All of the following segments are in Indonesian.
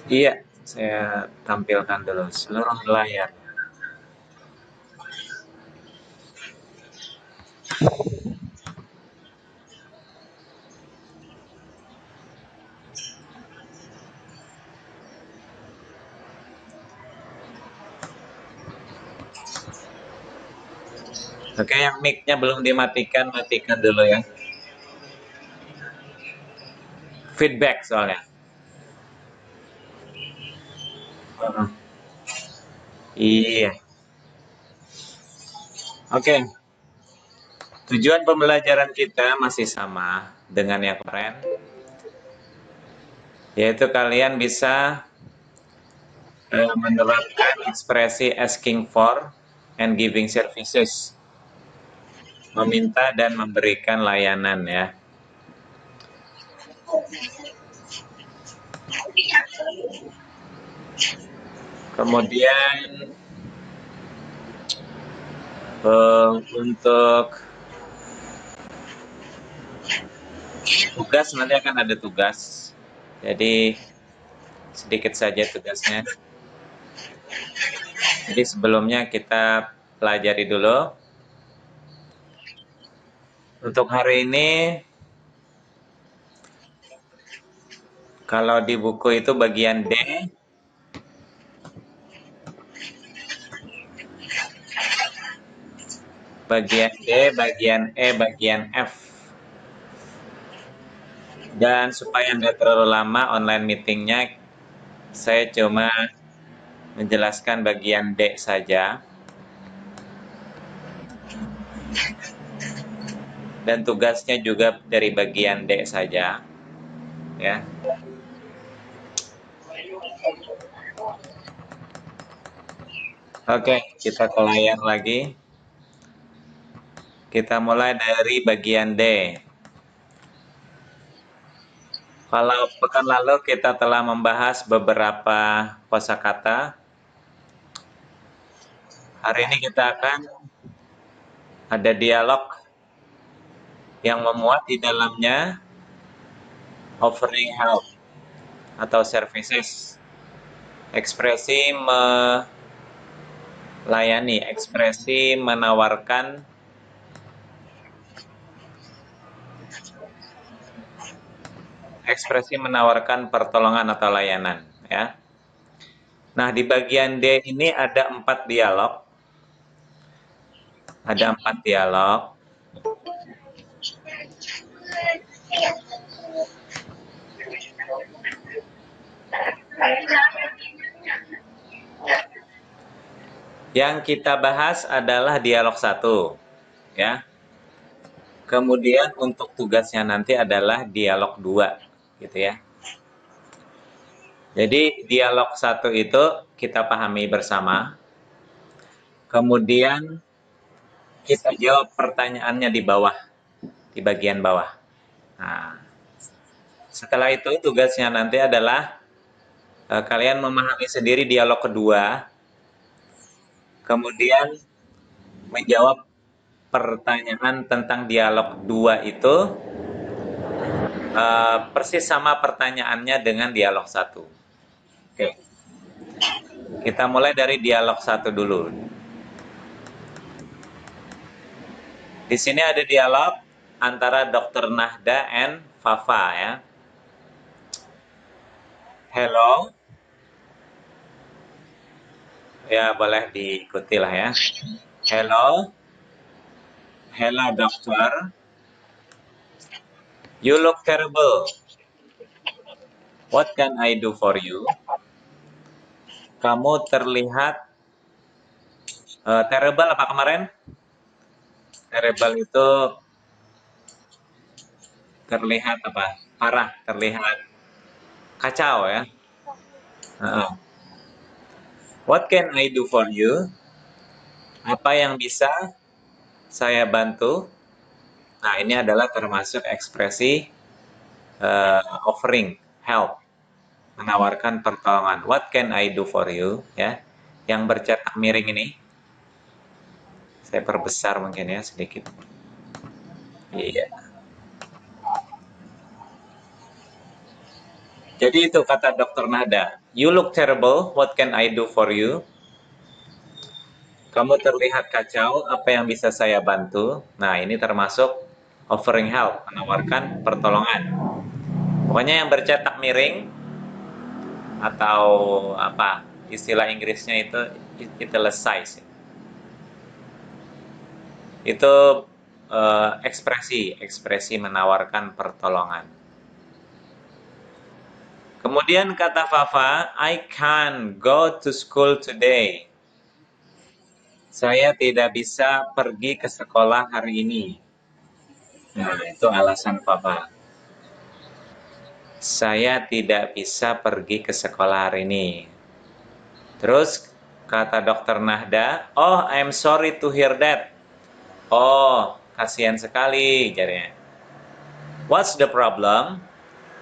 Iya, saya tampilkan dulu seluruh layar. Oke, yang mic-nya belum dimatikan, matikan dulu ya. Feedback soalnya. Heeh. Iya. Oke, tujuan pembelajaran kita masih sama dengan yang kemarin, yaitu kalian bisa menerapkan ekspresi asking for and giving services, meminta dan memberikan layanan ya. Kemudian untuk tugas nanti akan ada tugas. Jadi sedikit saja tugasnya. Jadi sebelumnya kita pelajari dulu. Untuk hari ini, kalau di buku itu bagian D, bagian D, bagian E, bagian F. Dan supaya nggak terlalu lama online meetingnya, saya cuma menjelaskan bagian D saja. Dan tugasnya juga dari bagian D saja. Ya. Oke, kita ke layar lagi. Kita mulai dari bagian D. Kalau pekan lalu kita telah membahas beberapa kosakata. Hari ini kita akan ada dialog yang memuat di dalamnya offering help atau services. Ekspresi melayani, ekspresi menawarkan pertolongan atau layanan ya. Nah, di bagian D ini ada 4 dialog. Ada 4 dialog. Yang kita bahas adalah dialog 1 ya. Kemudian untuk tugasnya nanti adalah dialog 2 gitu ya. Jadi dialog 1 itu kita pahami bersama. Kemudian kita jawab pertanyaannya di bawah, di bagian bawah. Nah, setelah itu tugasnya nanti adalah kalian memahami sendiri dialog kedua, kemudian menjawab pertanyaan tentang dialog 2 itu persis sama pertanyaannya dengan dialog 1. Oke. Kita mulai dari dialog 1 dulu. Di sini ada dialog antara Dr. Nahda and Fafa ya. Hello. Ya, boleh diikuti lah ya. Hello. Hello, doctor. You look terrible. What can I do for you? Kamu terlihat terrible apa kemarin? Terrible itu terlihat apa? Parah, terlihat kacau ya. What can I do for you? Apa yang bisa saya bantu? Nah, ini adalah termasuk ekspresi offering help, menawarkan pertolongan. What can I do for you? Ya, yang bercetak miring ini, saya perbesar mungkin ya sedikit. Iya. Jadi itu kata Dokter Nada. You look terrible. What can I do for you? Kamu terlihat kacau. Apa yang bisa saya bantu? Nah, ini termasuk offering help, menawarkan pertolongan. Pokoknya yang bercetak miring atau apa istilah Inggrisnya itu italicized. Itu ekspresi menawarkan pertolongan. Kemudian kata Fafa, I can't go to school today. Saya tidak bisa pergi ke sekolah hari ini. Nah, itu alasan Fafa. Saya tidak bisa pergi ke sekolah hari ini. Terus kata Dokter Nahda, oh I'm sorry to hear that. Oh, kasihan sekali jadinya. What's the problem?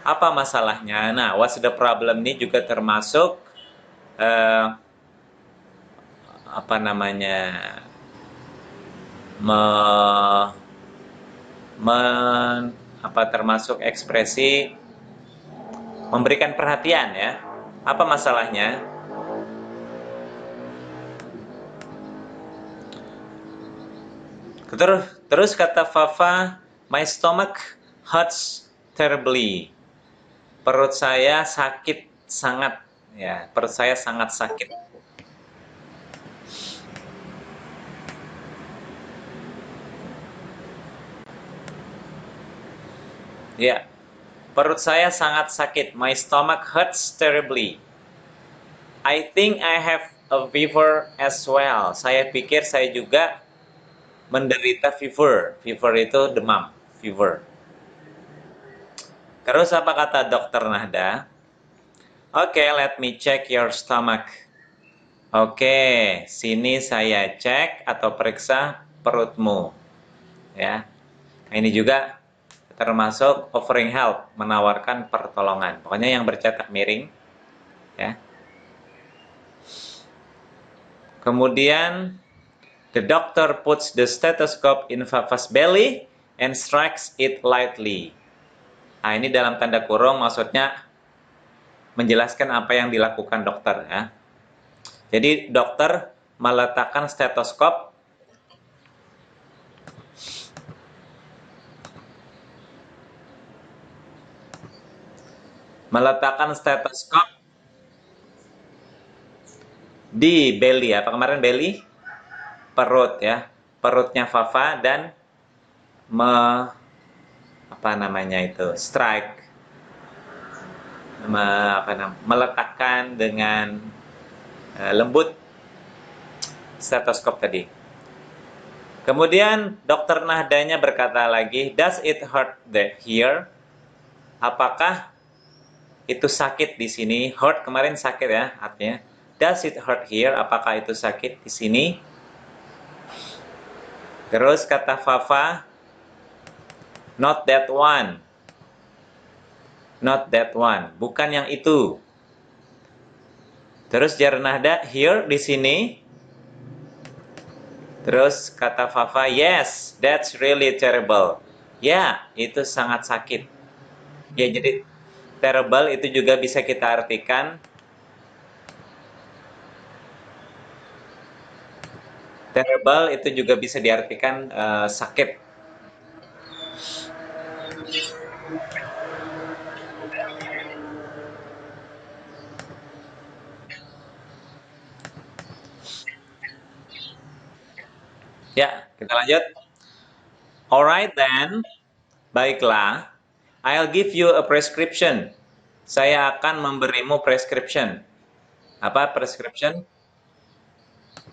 Apa masalahnya? Nah, what's the problem ini juga termasuk eh, apa namanya me, me- apa termasuk ekspresi memberikan perhatian ya. Apa masalahnya? Terus kata Fafa, my stomach hurts terribly. Perut saya sakit sangat ya, perut saya sangat sakit. Ya, perut saya sangat sakit. My stomach hurts terribly. I think I have a fever as well. Saya pikir saya juga menderita fever. Fever itu demam. Fever. Terus apa kata dokter Nahda? Oke, let me check your stomach. Oke, sini saya cek atau periksa perutmu. Ya, nah, ini juga termasuk offering help, menawarkan pertolongan. Pokoknya yang bercetak miring, ya. Kemudian the doctor puts the stethoscope in Fafa's belly and strikes it lightly. Nah, ini dalam tanda kurung maksudnya menjelaskan apa yang dilakukan dokter ya. Jadi dokter meletakkan stetoskop di belly, apa kemarin belly? Perut ya. Perutnya Fafa dan apa namanya itu? Strike. Meletakkan dengan lembut stetoskop tadi. Kemudian dokter Nahdanya berkata lagi, does it hurt here? Apakah itu sakit di sini? Hurt kemarin sakit ya artinya. Does it hurt here? Apakah itu sakit di sini? Terus kata Fafa, not that one. Not that one. Bukan yang itu. Terus jar Nahda, here di sini. Terus kata Fafa, yes, that's really terrible. Ya, itu sangat sakit. Ya, jadi terrible itu juga bisa kita artikan terrible itu juga bisa diartikan sakit. Ya, kita lanjut. Alright then, baiklah. I'll give you a prescription. Saya akan memberimu prescription. Apa prescription?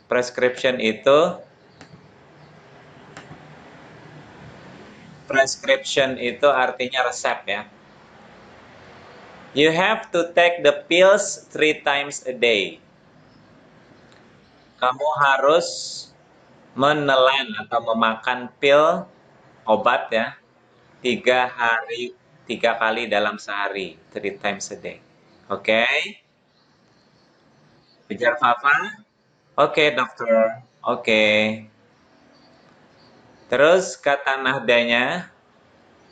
Prescription itu artinya resep ya. You have to take the pills 3 times a day. Kamu harus menelan atau memakan pil obat ya 3 kali dalam sehari, 3 times a day. Oke, Ujar Fafa. Oke, dokter. Oke. Terus kata Nahdanya,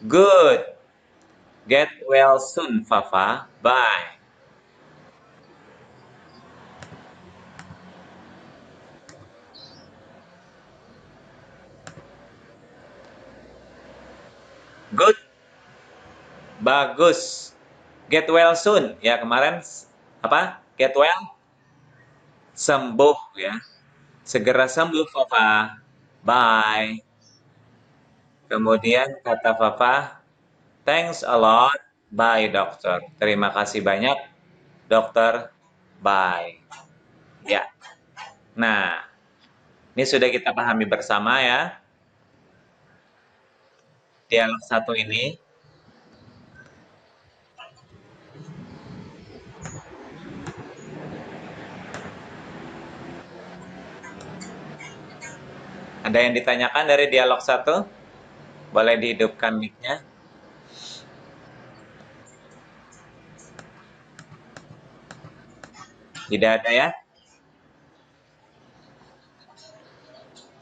good. Get well soon, Fafa. Bye. Good. Bagus. Get well soon. Ya, kemarin apa? Get well? Sembuh ya. Segera sembuh, Fafa. Bye. Kemudian kata Fafa, thanks a lot. Bye, dokter. Terima kasih banyak, dokter. Bye. Ya. Nah, ini sudah kita pahami bersama ya. Dialog satu ini. Ada yang ditanyakan dari dialog satu? Boleh dihidupkan mic-nya. Tidak ada ya?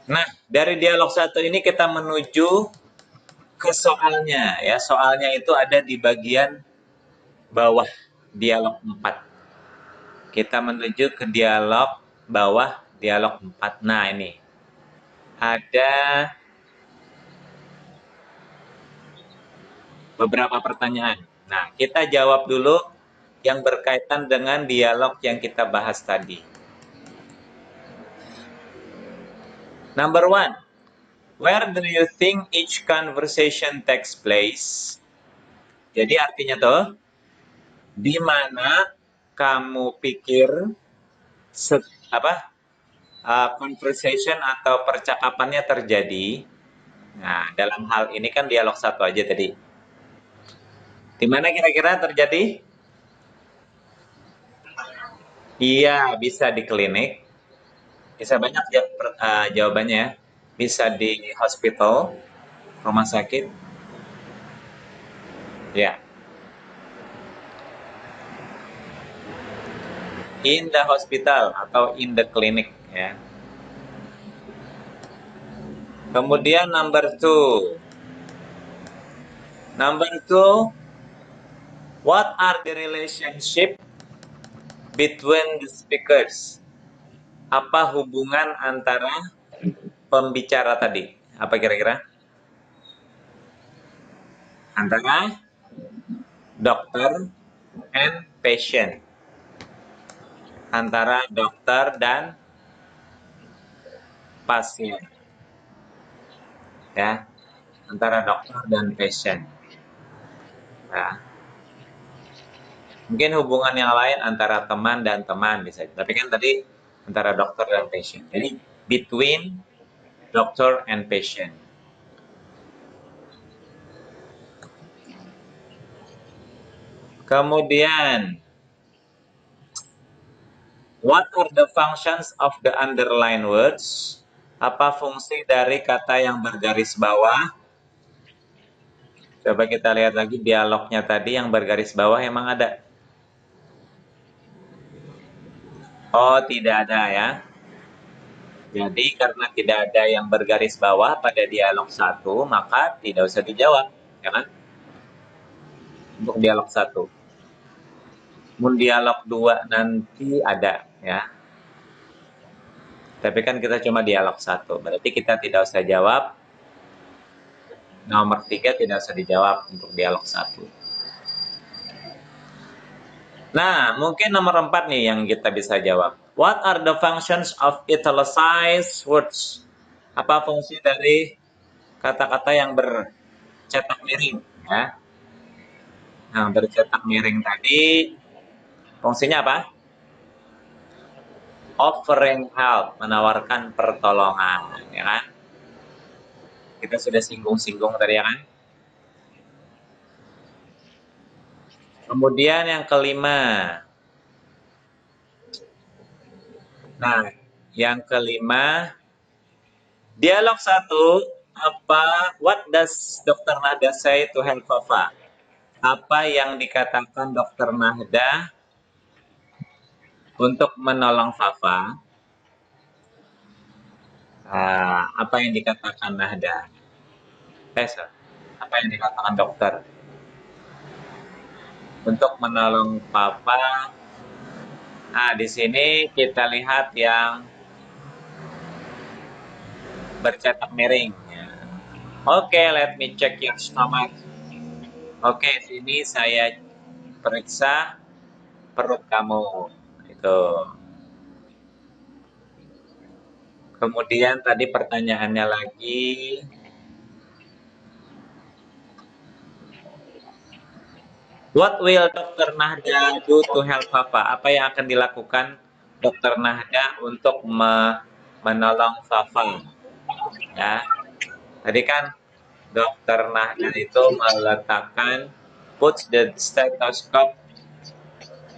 Nah, dari dialog satu ini kita menuju ke soalnya ya. Soalnya itu ada di bagian bawah dialog 4. Kita menuju ke dialog bawah dialog 4. Nah, ini. Ada beberapa pertanyaan. Nah, kita jawab dulu yang berkaitan dengan dialog yang kita bahas tadi. Number one, where do you think each conversation takes place? Jadi artinya tuh, di mana kamu pikir conversation atau percakapannya terjadi? Nah, dalam hal ini kan dialog satu aja tadi. Di mana kira-kira terjadi? Iya, bisa di klinik. Bisa banyak jawabannya ya. Bisa di hospital, rumah sakit. Ya, in the hospital atau in the clinic ya. Kemudian number two, what are the relationship between the speakers? Apa hubungan antara pembicara tadi? Apa kira-kira? Antara dokter and patient. Antara dokter dan pasien. Ya, antara dokter dan patient. Nah, mungkin hubungan yang lain antara teman dan teman bisa. Tapi kan tadi antara dokter dan patient. Jadi between doctor and patient. Kemudian, what are the functions of the underlined words? Apa fungsi dari kata yang bergaris bawah? Coba kita lihat lagi dialognya tadi yang bergaris bawah emang ada. Oh, tidak ada ya. Jadi karena tidak ada yang bergaris bawah pada dialog satu, maka tidak usah dijawab, ya kan? Untuk dialog satu. Mun dialog 2 nanti ada ya. Tapi kan kita cuma dialog satu, berarti kita tidak usah jawab. Nomor 3 tidak usah dijawab untuk dialog satu. Nah, mungkin nomor 4 nih yang kita bisa jawab. What are the functions of italicized words? Apa fungsi dari kata-kata yang bercetak miring ya? Nah, bercetak miring tadi fungsinya apa? Offering help, menawarkan pertolongan, ya kan? Kita sudah singgung-singgung tadi ya kan? Kemudian yang kelima. Nah, yang kelima, dialog satu, what does Dr. Nahda say to help Fafa? Apa yang dikatakan Dr. Nahda untuk menolong Fafa? Apa yang dikatakan Nahda? Apa yang dikatakan dokter? untuk menolong papa. Nah, di sini kita lihat yang bercetak miring. Ya. Oke, let me check your stomach. Oke, sini saya periksa perut kamu. Itu. Kemudian tadi pertanyaannya lagi, what will Dokter Nahda do to help Papa? Apa yang akan dilakukan Dokter Nahda untuk menolong Papa? Ya, tadi kan Dokter Nahda itu meletakkan put the stethoscope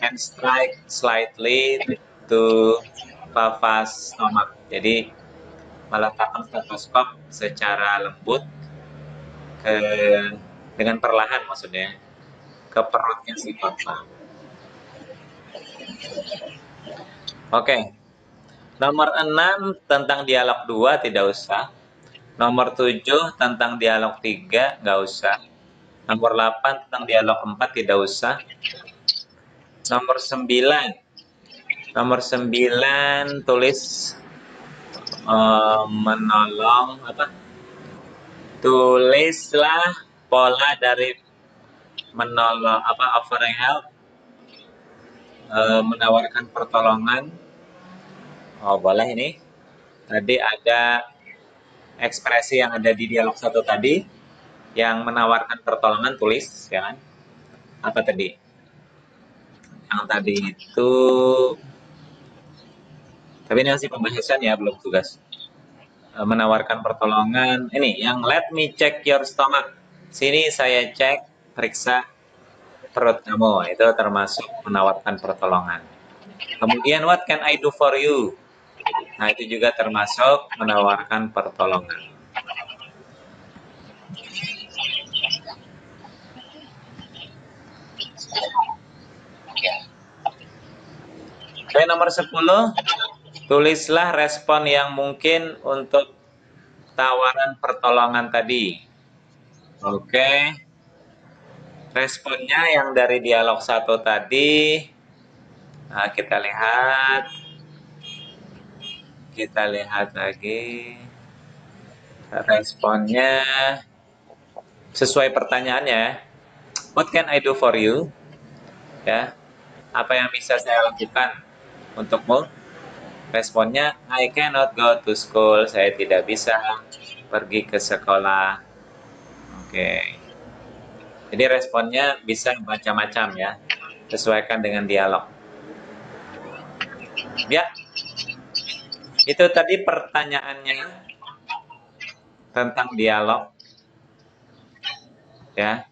and strike slightly to Papa's stomach. Jadi meletakkan stetoskop secara lembut ke dengan perlahan maksudnya ke perutnya si Papa. Oke. Nomor 6 tentang dialog 2 tidak usah. Nomor 7 tentang dialog 3 nggak usah. Nomor 8 tentang dialog 4 tidak usah. Nomor 9. Nomor 9 tulis menolong apa? Tulislah pola dari menolong apa offering help, menawarkan pertolongan. Oh, boleh ini. Tadi ada ekspresi yang ada di dialog 1 tadi yang menawarkan pertolongan, tulis ya kan. Apa tadi? Yang tadi itu, tapi ini masih pembahasan ya, belum tugas. Menawarkan pertolongan. Ini yang let me check your stomach. Sini saya cek, periksa perut kamu. Itu termasuk menawarkan pertolongan. Kemudian what can I do for you? Nah, itu juga termasuk menawarkan pertolongan. Oke, nomor 10. Tulislah respon yang mungkin untuk tawaran pertolongan tadi. Oke. Responnya yang dari dialog 1 tadi. Nah, kita lihat. Kita lihat lagi. Responnya sesuai pertanyaannya. What can I do for you? Ya. Apa yang bisa saya lakukan untukmu? Responnya, I cannot go to school. Saya tidak bisa pergi ke sekolah. Oke. Jadi responnya bisa macam-macam ya. Sesuaikan dengan dialog. Ya. Itu tadi pertanyaannya tentang dialog. Ya.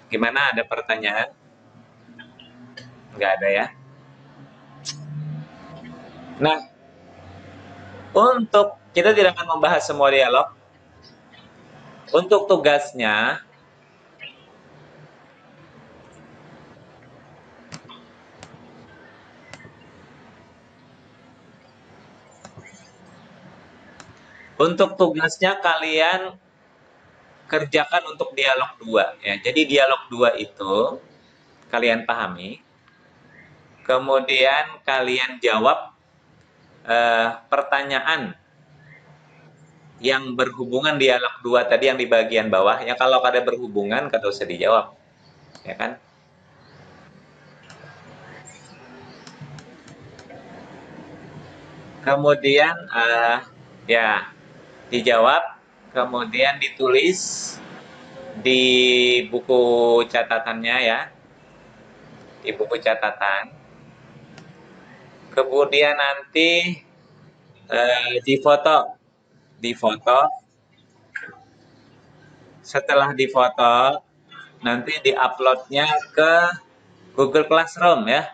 Gimana, ada pertanyaan? Nggak ada ya. Nah, untuk kita tidak akan membahas semua dialog. Untuk tugasnya, kalian kerjakan untuk dialog 2 ya. Jadi dialog 2 itu kalian pahami. Kemudian kalian jawab pertanyaan yang berhubungan dialog 2 tadi yang di bagian bawah. Ya kalau ada berhubungan nggak usah dijawab. Ya kan? Kemudian ya dijawab, kemudian ditulis di buku catatannya ya, di buku catatan. Kemudian nanti difoto, setelah difoto nanti diuploadnya ke Google Classroom ya.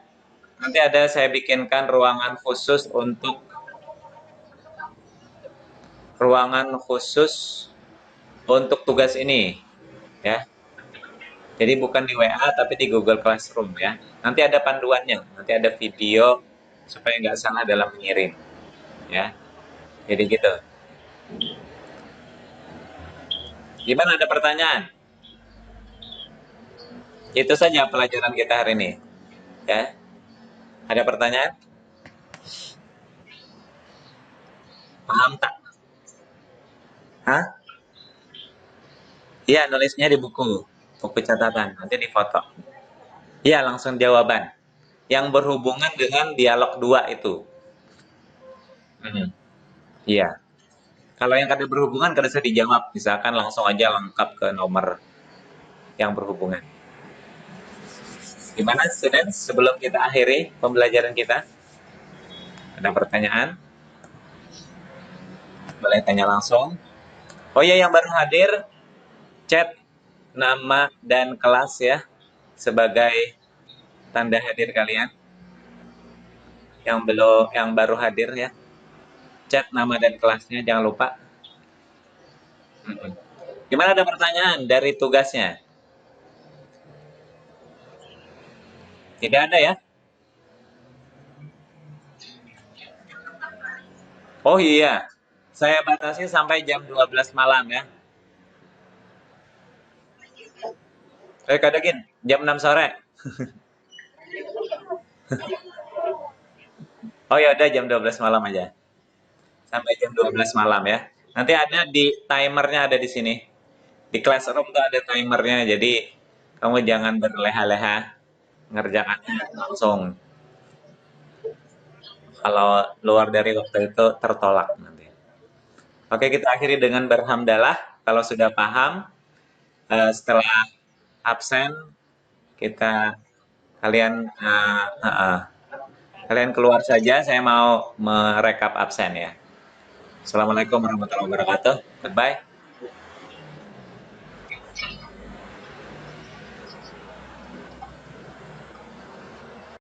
Nanti ada saya bikinkan ruangan khusus untuk tugas ini ya. Jadi bukan di WA tapi di Google Classroom ya. Nanti ada panduannya, nanti ada video supaya nggak salah dalam mengirim ya. Jadi gitu. Gimana, ada pertanyaan? Itu saja pelajaran kita hari ini. Ya, ada pertanyaan? Paham tak? Hah? Iya, nulisnya di buku catatan. Nanti difoto. Iya, langsung jawaban. Yang berhubungan dengan dialog dua itu. Hmm. Iya. Kalau yang kada berhubungan kada usah dijawab. Misalkan langsung aja lengkap ke nomor yang berhubungan. Gimana, student? Sebelum kita akhiri pembelajaran kita, ada pertanyaan? Boleh tanya langsung. Oh ya, yang baru hadir, chat nama dan kelas ya, sebagai tanda hadir kalian. Yang belum, yang baru hadir ya, chat nama dan kelasnya, jangan lupa. Gimana, ada pertanyaan dari tugasnya? Tidak ada ya? Oh iya, saya batasi sampai jam 12 malam ya. Kadangin, jam 6 sore. Oh ya udah, jam 12 malam aja. Sampai jam 12 malam ya. Nanti ada di timernya, ada di sini. Di classroom tuh ada timernya, jadi kamu jangan berleha-leha ngerjakannya langsung. Kalau luar dari waktu itu tertolak nanti. Oke, kita akhiri dengan berhamdalah. Kalau sudah paham, setelah absen kita kalian kalian keluar saja. Saya mau merekap absen ya. Assalamualaikum warahmatullahi wabarakatuh. Goodbye.